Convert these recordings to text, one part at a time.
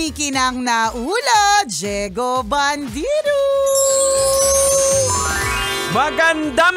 kumikinang na ulo, Diego Bandido. Magandang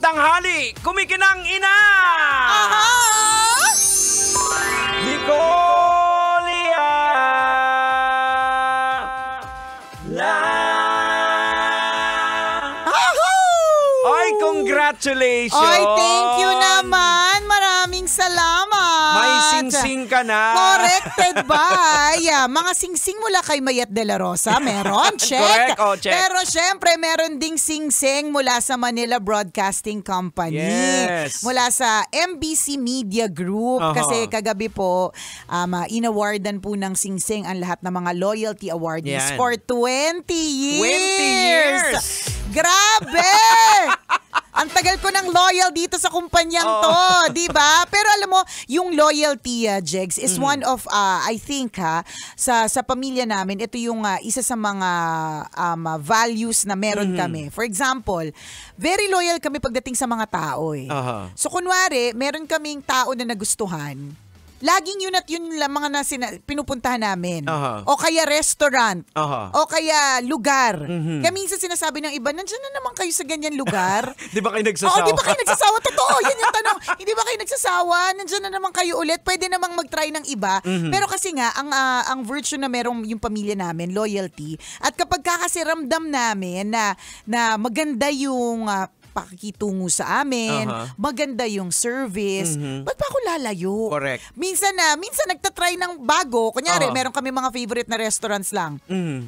tanghali, kumikinang ina! Nicolia! Ay, congratulations! Ay, thank you naman. Maraming salamat. May sing-sing ka na. Corrected by mga sing-sing mula kay Mayet de la Rosa. Meron, check. Correct, check. Pero syempre, meron ding sing-sing mula sa Manila Broadcasting Company. Yes. Mula sa MBC Media Group. Kasi kagabi po, inawardan po ng sing-sing ang lahat ng mga loyalty awardees for 20 years. 20 years! Grabe! Ang tagal ko ng loyal dito sa kumpanyang to, di ba? Pero alam mo, yung loyalty, Jegs, is one of, I think, sa pamilya namin, ito yung isa sa mga values na meron kami. For example, very loyal kami pagdating sa mga tao eh. So kunwari, meron kaming tao na nagustuhan. Laging yun at yun lang mga pinupuntahan namin. O kaya restaurant. O kaya lugar. Kaya minsan sinasabi ng iba, nandiyan na naman kayo sa ganyan lugar. Di ba kayo nagsasawa? Oo, di ba kayo nagsasawa? Totoo, yan yung tanong. Hindi ba kayo nagsasawa? Nandiyan na naman kayo ulit. Pwede namang mag-try ng iba. Pero kasi nga, ang virtue na merong yung pamilya namin, loyalty. At kapag kasi ramdam namin na maganda yung pakikitungo sa amin, maganda yung service, ba't pa ako lalayo? Correct. Minsan nagtatry ng bago. Kunyari, meron kami mga favorite na restaurants lang.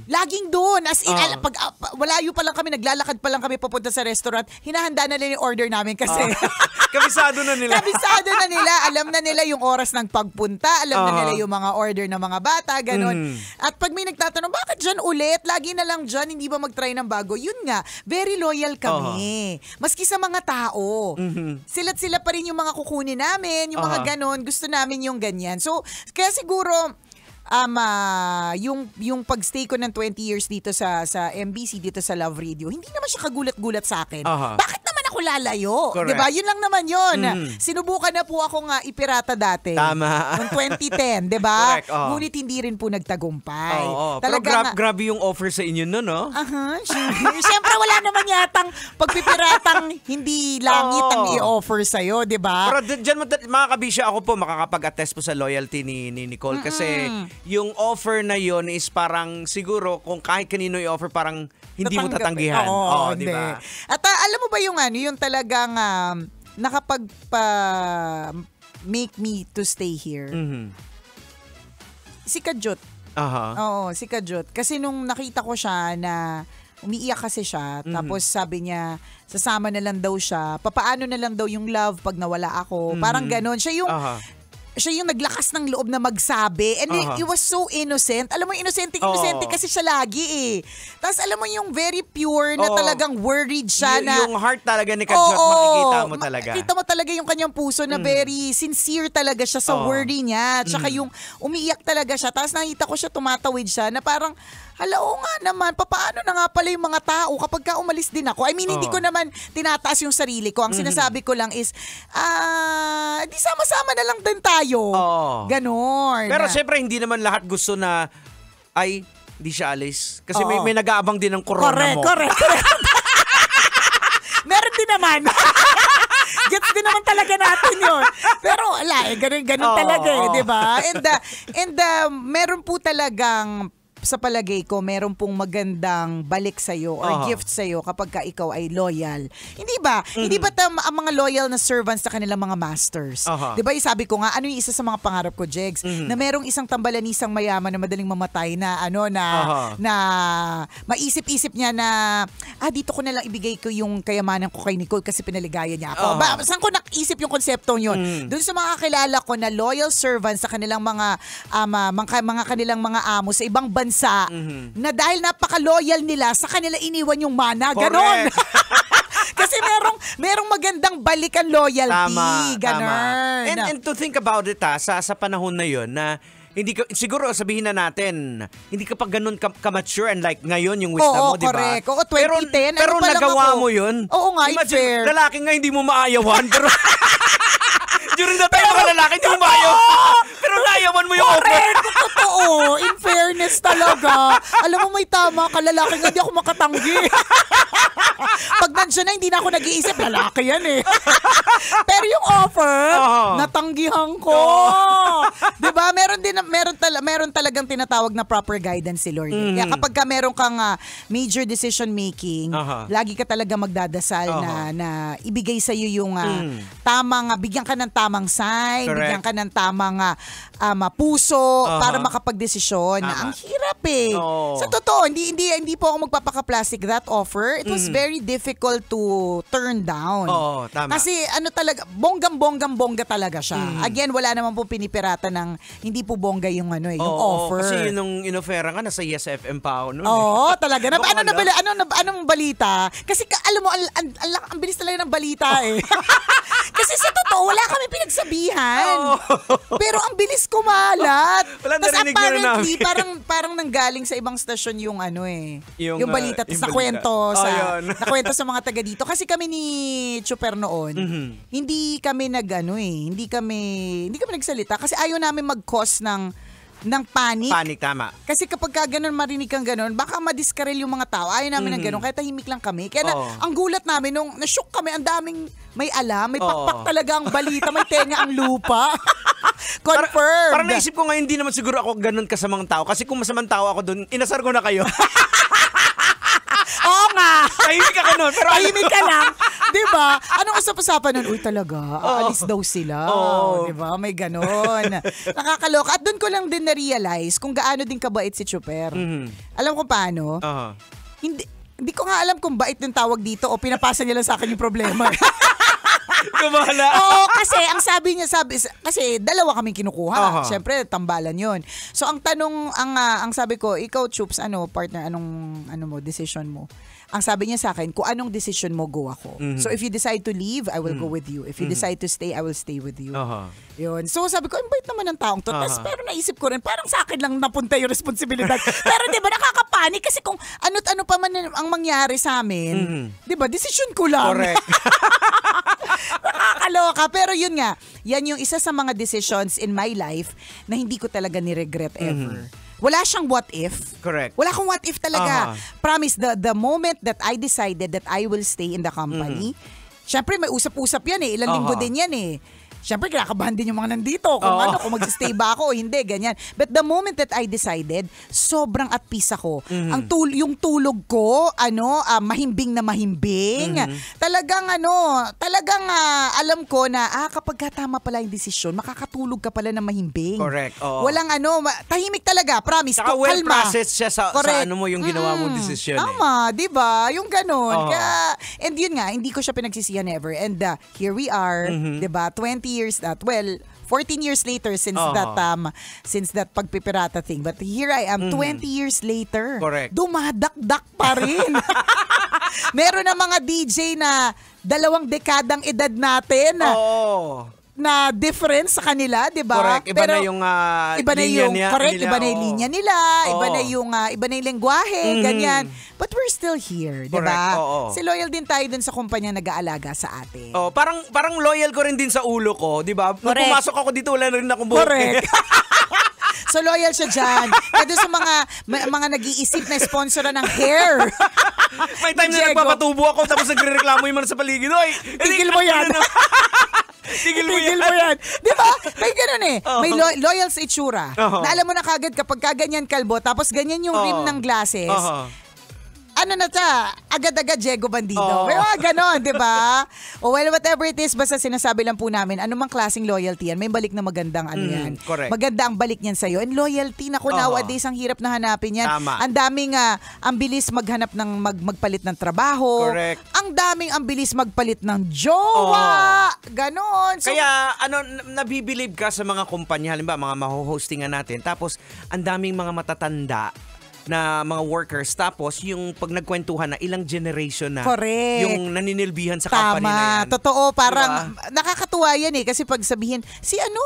Laging doon. As in, pag walayo pa lang kami, naglalakad pa lang kami papunta sa restaurant, hinahanda na nila yung order namin kasi. Kabisado na nila. Kabisado na nila. Alam na nila yung oras ng pagpunta. Alam na nila yung mga order ng mga bata. Ganon. At pag may nagtatanong, bakit dyan ulit? Lagi na lang dyan, hindi ba mag-try ng bago? Yun nga, very loyal kami. Maski sa mga tao. Sila't sila pa rin yung mga kukunin namin, yung mga ganon. Gusto namin yung ganyan. So, kaya siguro, yung pagstay ko ng 20 years dito sa MBC, dito sa Love Radio, hindi naman siya kagulat-gulat sa akin. Bakit naman ako lalayo? Diba? Yun lang naman yun. Sinubukan na po ako nga ipirata dati. Tama. Noong 2010, diba? Correct. Ngunit hindi rin po nagtagumpay. Pero grabe yung offer sa inyo nun, no? Siyempre wala naman yatang pagpipiratang hindi langit ang i-offer sa'yo, diba? Pero dyan mga kabisya, ako po makakapag-attest po sa loyalty ni Nicole kasi yung offer na yon is parang siguro kung kahit kanino i-offer parang hindi mo tatanggihan. Di ba? At alam mo ba yung talagang make me to stay here? Si Kajot. Oo, si Kajot. Kasi nung nakita ko siya na umiiyak kasi siya, tapos sabi niya, sasama na lang daw siya, papaano na lang daw yung love pag nawala ako. Parang ganon. Siya yung naglakas ng loob na magsabi. And it was so innocent. Alam mo, innocent kasi siya lagi eh. Tapos alam mo yung very pure na talagang worried siya na. Yung heart talaga ni Kajot, makikita mo talaga. Makikita mo talaga yung kanyang puso na very sincere talaga siya sa worry niya. Tsaka yung umiiyak talaga siya. Tapos nakita ko siya, tumatawid siya na parang, oo nga naman, papaano na nga pala yung mga tao kapag ka umalis din ako? I mean, hindi ko naman tinataas yung sarili ko. Ang sinasabi ko lang is, di sama-sama na lang din tayo. Ganon. Pero syempre, hindi naman lahat gusto na, hindi siya alis. Kasi may nag-aabang din ng corona mo. Correct. Meron din naman. Gets din naman talaga natin yun. Pero wala, ganun talaga di ba? And meron po talagang sa palagay ko, meron pong magandang balik sa'yo or gift sa'yo kapag ka ikaw ay loyal. Hindi ba? Hindi ba ang mga loyal na servants sa kanilang mga masters? Di ba, sabi ko nga, ano yung isa sa mga pangarap ko, Jegs? Na merong isang tambalanisang mayaman na madaling mamatay na na maisip-isip niya na dito ko na lang ibigay ko yung kayamanan ko kay Nicole kasi pinaligaya niya ako. Saan ko naisip yung konseptong yun? Doon sa mga kakilala ko na loyal servants sa kanilang mga kanilang mga amo sa ibang bansa na dahil napaka-loyal nila sa kanila iniwan yung mana. Ganon. Kasi merong magandang balikan loyalty. Ganon. And to think about it sa panahon na yun na hindi ka, siguro sabihin na natin, hindi ka pa ganun ka-mature and like ngayon yung wisdom mo, di ba? Correct. Oo, 2010. Pero nagawa mo yun. Oo nga, imagine, fair. lalaki nga hindi mo maayawan, pero During that time, mga lalaki, hindi mo maayaw. Pero naayawan mo yung offer. Correct! Totoo. In fairness talaga. Alam mo, may tama ka, lalaki nga, hindi ako makatanggi. Pag nandiyan na, hindi na ako nag-iisip, lalaki yan eh. Pero yung offer, natanggihan ko. Diba? Meron talagang tinatawag na proper guidance si Lord. Kaya kapag ka meron kang major decision making, lagi ka talaga magdadasal na ibigay sa iyo yung tamang, bigyan ka ng tamang sign, bigyan ka ng tamang puso para makapagdesisyon. Ang hirap eh. Sa totoo, hindi po ako magpapaka-plastic that offer. It was very difficult to turn down. Tama. Kasi talaga, bongga talaga siya. Again, wala naman po pinipirata ng hindi po bongga yung yung offer. Kasi yun nung inofera nga, nasa Yes FM pa ako noon. Oo, talaga. Anong balita? Kasi alam mo, ang bilis talaga ng balita eh. Kasi sa totoo, wala kami pinagsabihan. Pero ang bilis kumalat. Tapos apparently, parang nanggaling sa ibang stasyon yung yung balita. Tapos nakwento sa mga taga dito. Kasi kami ni Chuper noon, hindi kami hindi kami nagsalita kasi ayaw namin mag-cause ng panic. Panic, tama. Kasi kapag ganun, marinig kang ganun, baka madiskarel yung mga tao. Ayaw namin ng ganun, kaya tahimik lang kami. Kaya ang gulat namin, nung na-shock kami, ang daming may alam, may pakpak talaga ang balita, may tenga ang lupa. Confirmed. Parang naisip ko ngayon, hindi naman siguro ako ganun kasamang tao. Kasi kung masamang tao ako doon, inasar ko na kayo. Oo nga. Tahimik ka nun. Pero tahimik ka lang. Diba? Anong usap-usapan nun? Uy, talaga. Aalis daw sila. Diba? May ganon. Nakakaloka. At doon ko lang din na-realize kung gaano din kabait si Chuper. Alam ko paano? Hindi ko nga alam kung bait yung tawag dito o pinapasa niya lang sa akin yung problema. Kumala. Oo, kasi ang sabi niya, kasi dalawa kaming kinukuha. Siyempre, tambalan yon. So, ang tanong, ang sabi ko, ikaw, Chups, partner, anong decision mo? Ang sabi niya sa akin, kung anong decision mo, go ako. So, if you decide to leave, I will go with you. If you decide to stay, I will stay with you. Yun. So, sabi ko, bait naman ng taong to. Pero naisip ko rin, parang sa akin lang napunta yung responsibilidad. Pero di ba, nakakapanik kasi kung ano pa man ang mangyari sa amin, di ba, decision ko lang. Correct. Nakakaloka. Pero yun nga, yan yung isa sa mga decisions in my life na hindi ko talaga ni-regret ever. Wala siyang what if. Correct. Wala akong what if talaga. Promise, the moment that I decided that I will stay in the company, syempre may usap-usap yan eh. Ilang linggo din yan eh. Syempre, kinakabahan din yung mga nandito. Kung mag-stay ba ako o hindi, ganyan. But the moment that I decided, sobrang at peace ako. Yung tulog ko, mahimbing na mahimbing. Talagang alam ko na, kapag tama pala yung desisyon, makakatulog ka pala na mahimbing. Correct. Walang tahimik talaga, promise. Saka well-processed siya sa mo yung ginawa mong desisyon. Tama, di ba? Yung ganun. And yun nga, hindi ko siya pinagsisihan ever. And here we are, di ba? 20 years 14 years later since that pagpipirata thing. But here I am, 20 years later. Correct. Dumadakdak pa rin. Meron na mga DJ na 2 dekadang edad natin. Na difference sa kanila, 'di ba? Correct. Iba na yung linya niya. Correct, iba na yung linya nila, iba na yung lengguwahe, ganyan. But we're still here, 'di ba? Si loyal din tayo dun sa kumpanya nag-aalaga sa atin. Parang loyal ko rin din sa ulo ko, 'di ba? Nung pumasok ako dito, wala na rin akong buhok. Correct. So loyal siya dyan. Kaya sa mga nag-iisip na sponsor ng hair. May time na nagpapatubo ako tapos nagre-reklamo yung mga sa paligid. Oy, tigil mo yan. Tigil mo yan. Di ba? May ganun eh. May loyal sa itsura. Na alam mo na kagad kapag kaganyan kalbo, tapos ganyan yung rim ng glasses, agad-agad Diego Bandido. May mga ganon, di ba? Whatever it is, basta sinasabi lang po namin, anumang klaseng loyalty yan, may balik na magandang yan. Correct. Maganda ang balik niyan sa'yo. And loyalty, nowadays, ang hirap na hanapin yan. Tama. Ang daming, ang bilis maghanap ng magpalit ng trabaho. Correct. Ang bilis magpalit ng jowa. Ganon. So, kaya, nabibilib ka sa mga kumpanya, halimbawa, mga maho-hostingan natin, tapos, ang daming mga matatanda na mga workers. Tapos yung pag nagkwentuhan na ilang generation na Correct. yung naninilbihan sa company na yan. Totoo. Parang nakakatuwa yan eh. Kasi pag sabihin, si ano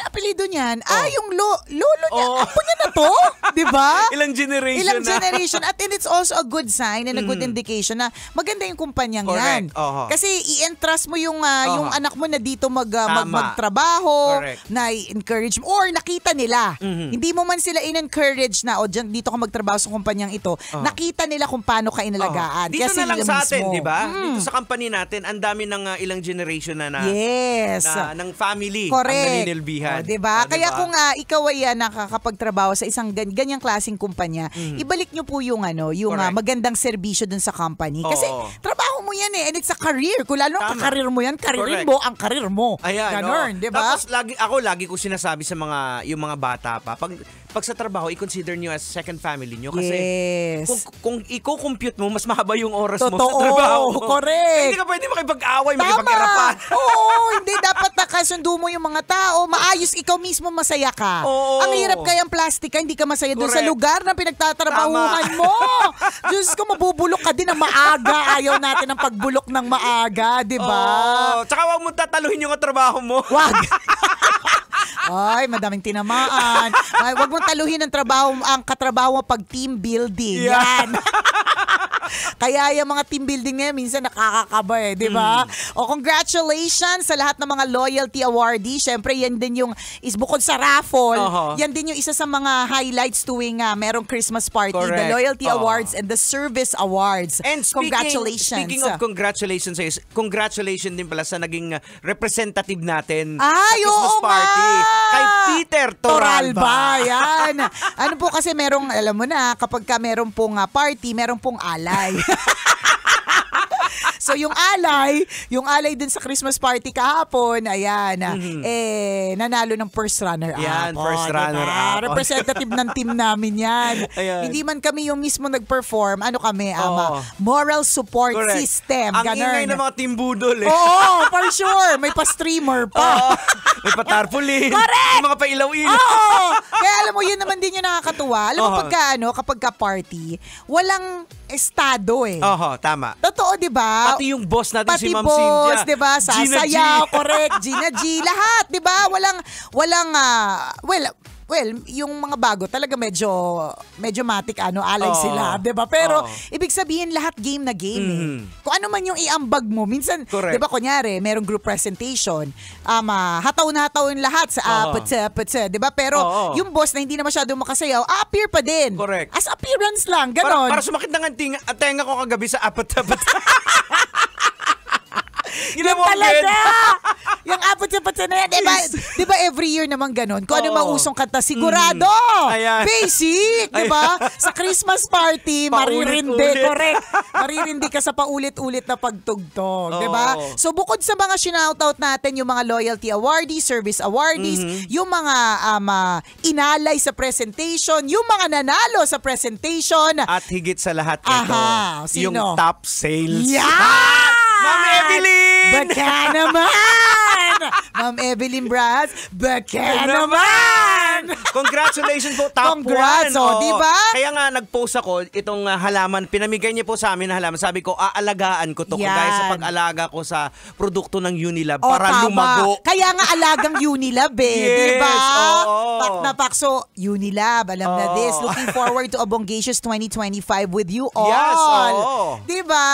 apelido niyan? Yung lolo niya. Apo niya na to? Diba? Ilang generation Ilang na. generation. At it's also a good sign and a good indication na maganda yung kumpanyang yan. Correct. Kasi i-entrust mo yung anak mo na dito Tama. magtrabaho, Correct. na i-encourage mo, or nakita nila. Hindi mo man sila in-encourage na, dito ka magtrabaho sa kumpanyang ito. Nakita nila kung paano ka inalagaan. Dito Kasi na lang nila sa atin, mismo. di ba? Dito sa company natin, ang dami ng ilang generation na Yes. ng family Correct. ang naninilbihan. Diba? Kaya kung ikaw ay nakakapagtrabaho sa isang ganyang klaseng kumpanya, ibalik nyo po yung magandang serbisyo dun sa company. Kasi trabaho mo yan eh, and it's a career. Kung lalo ang karir mo yan, karirin mo ang karir mo. Ayan, Ganon, diba? Tapos lagi ko sinasabi sa yung mga bata pa, pag sa trabaho, i-consider nyo as second family nyo. Kasi kung i-compute mo, mas mahaba yung oras mo sa trabaho mo. Correct. Hindi ka pwede makipag-away, makipag-irapan. Hindi dapat nakasundo mo yung mga tao. Maayos, ikaw mismo masaya ka. Ang hirap kayang plastika, hindi ka masaya doon sa lugar na pinagtatrabahuhan mo. Diyos ko, mabubulok ka din ng maaga. Ayaw natin ng pagbulok ng maaga, di ba? Tsaka huwag mo tataluhin yung trabaho mo. Wag. Ay, madaming tinamaan. Ay, wag mong taluhin ang katrabaho mo pag team building. Yan. Kaya yung mga team building na yan, minsan nakakakaba eh, di ba? Congratulations sa lahat ng mga loyalty awardee. Syempre, yan din yung bukod sa raffle, yan din yung isa sa mga highlights tuwing merong Christmas party. Correct. The loyalty awards and the service awards. And Congratulations. Speaking of congratulations sa'yo, congratulations din pala sa naging representative natin sa Christmas party. Kay Peter Toralba. Yan. Ano po kasi merong, alam mo na, kapag merong pong party, merong pong alay. So yung alay din sa Christmas party kahapon, ayan, nanalo ng first runner-up. Yan, first runner-up. Representative ng team namin yan. Ayan. Hindi man kami yung mismo nag-perform, kami, moral support system. Ang ingay ng mga team budol eh. Oo, for sure. May pa-streamer pa. May patarpulin. Correct! May mga pailaw-ilaw. Oo! Kaya alam mo, yun naman din yung nakakatuwa. Alam mo, kapag party, walang estado eh. Tama. Totoo, di ba? Pati yung boss natin si Ma'am boss, Cynthia. di ba? Sasayaw, correct. Gina G, lahat, di ba? Well, yung mga bago talaga medyo matik alay sila, 'di ba? Pero ibig sabihin lahat game na game eh. Kung ano man yung iambag mo, minsan 'di ba kunyari, merong group presentation, hataw na lahat sa patsa, 'di ba? Pero yung boss na hindi na masyadong makasayaw, appear pa din. Correct. As appearance lang, ganon. Para sumakit ng tenga ko kagabi sa apat-apat. Yung talaga! Yung apot-sapot na yan. Diba every year naman ganun? Kung ano mausong kanta, sigurado! Basic! Diba? Sa Christmas party, maririndi. Correct. Maririndi ka sa paulit-ulit na pagtugtog. Diba? So bukod sa mga sinoutout natin, yung mga loyalty awardees, service awardees, yung mga inalay sa presentation, yung mga nanalo sa presentation. At higit sa lahat ito, yung top sales. Yeah! Ma'am Evelyn! Baka naman! Ma'am Evelyn Braz, baka naman! Congratulations po, top 1. Congrats, diba? Kaya nga nag-post ako, itong halaman, pinamigay niya po sa amin na halaman. Sabi ko, aalagaan ko to kagaya sa pag-alaga ko sa produkto ng Unilab para lumago. Kaya nga alagang Unilab Yes, diba? Pak na pak. So, Unilab, alam na this. Looking forward to a bongacious 2025 with you all. Yes, Diba?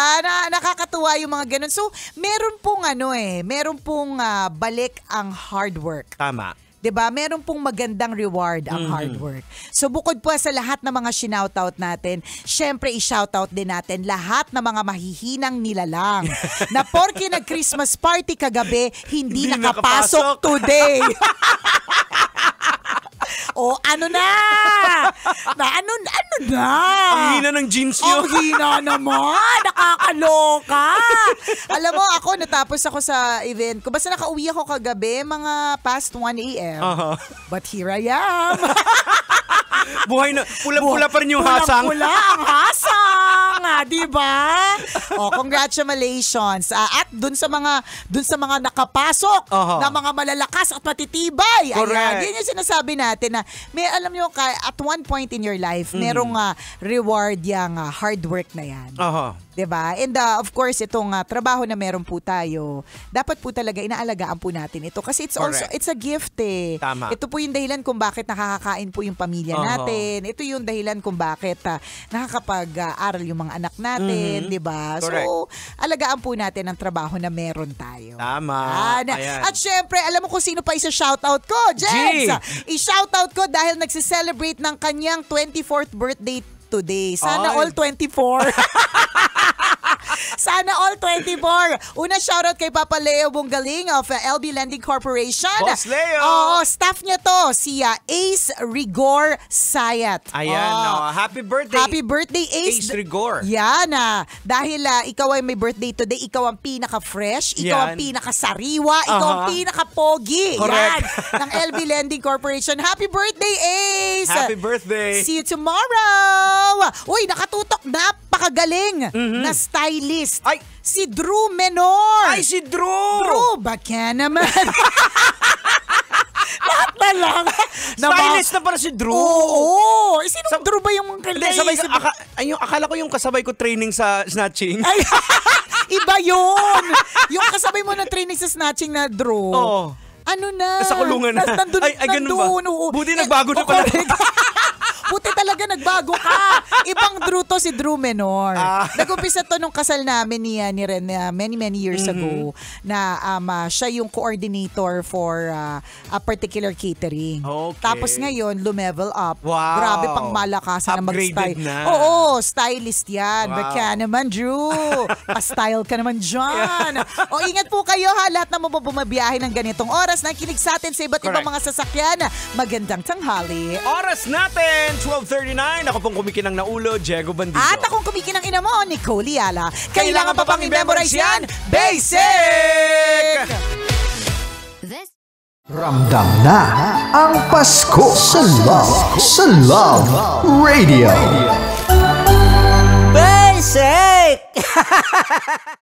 Nakakatuwa yung mga ganun. So, meron pong balik ang hard work. Tama. 'Di ba? Meron pong magandang reward ang hard work. So bukod po sa lahat ng mga sinoutout natin, syempre i-shoutout din natin lahat ng mga mahihinang nilalang na porke nag-Christmas party kagabi, hindi nakapasok today. Ano na? Ano na? Ang hina ng jeans nyo. Ang hina naman. Nakakaloka. Alam mo, natapos ako sa event ko. Basta nakauwi ako kagabi, mga past 1 a.m. But here I am. Buhay na. Pula-pula pa rin yung hasang. Pula ang hasang. nga, di ba? Congratulations. At dun sa mga nakapasok na mga malalakas at matitibay. Ayan, yun yung sinasabi natin na may alam nyo, at one point in your life, merong reward yung hard work na yan. Diba? And of course, itong trabaho na meron po tayo, dapat po talaga inaalagaan po natin ito kasi it's a gift eh. Tama. Ito po yung dahilan kung bakit nakakakain po yung pamilya natin. Ito yung dahilan kung bakit nakakapag-aral yung mga anak natin, diba? So, alagaan po natin ang trabaho na meron tayo. Tama. Ayan. At syempre, alam mo kung sino pa isa-shoutout ko, Jens! I-shoutout ko dahil nagse-celebrate ng kanyang 24th birthday today. Sana all 24. Sana all 24. Una, shoutout kay Papa Leo Bungaling of LB Lending Corporation. Boss Leo! Staff niya to, si Ace Rigor Sayat. Ayan, happy birthday. Happy birthday, Ace Rigor. Yan, dahil ikaw ay may birthday today, ikaw ang pinaka-fresh, ikaw ang pinaka-sariwa, ikaw ang pinaka-pogi. Correct. Yan, ng LB Lending Corporation. Happy birthday, Ace! Happy birthday! See you tomorrow! Uy, nakatutok, napakagaling na stylist. Ay! Si Drew Menor. Ay, si Drew! Drew, baka naman. Lahat na lang. Stylist na para si Drew. Oo. Sinong Drew ba yung akala ko yung kasabay ko training sa snatching. Ay, iba yun. Yung kasabay mo na training sa snatching na Drew. Oo. Ano na? Nasa kulungan na. Ay, ganun ba? Buti nagbago na pala. Buti talaga nagbago ka. Ibang Drew to, si Drew Menor. Nag-umpisa to nung kasal namin ni Ren many years ago na siya yung coordinator for a particular catering. Okay. Tapos ngayon, lumevel up. Wow. Grabe pang malakasan na mag-style. Na. Oo, stylist yan. Wow. Baka naman, Drew. Pa-style ka naman dyan. Ingat po kayo ha, lahat na bumabiyahe ng ganitong oras. Nakikinig sa atin sa iba't ibang mga sasakyan. Magandang tanghali. Oras natin, 12:39. Ako pong kumikinang na ulo, Diego Bandido. At akong kumikinang ina mo, Nicole Liala. Kailangan pa pang i-memorize yan? Basic! Ramdam na ang Pasko sa Love Radio.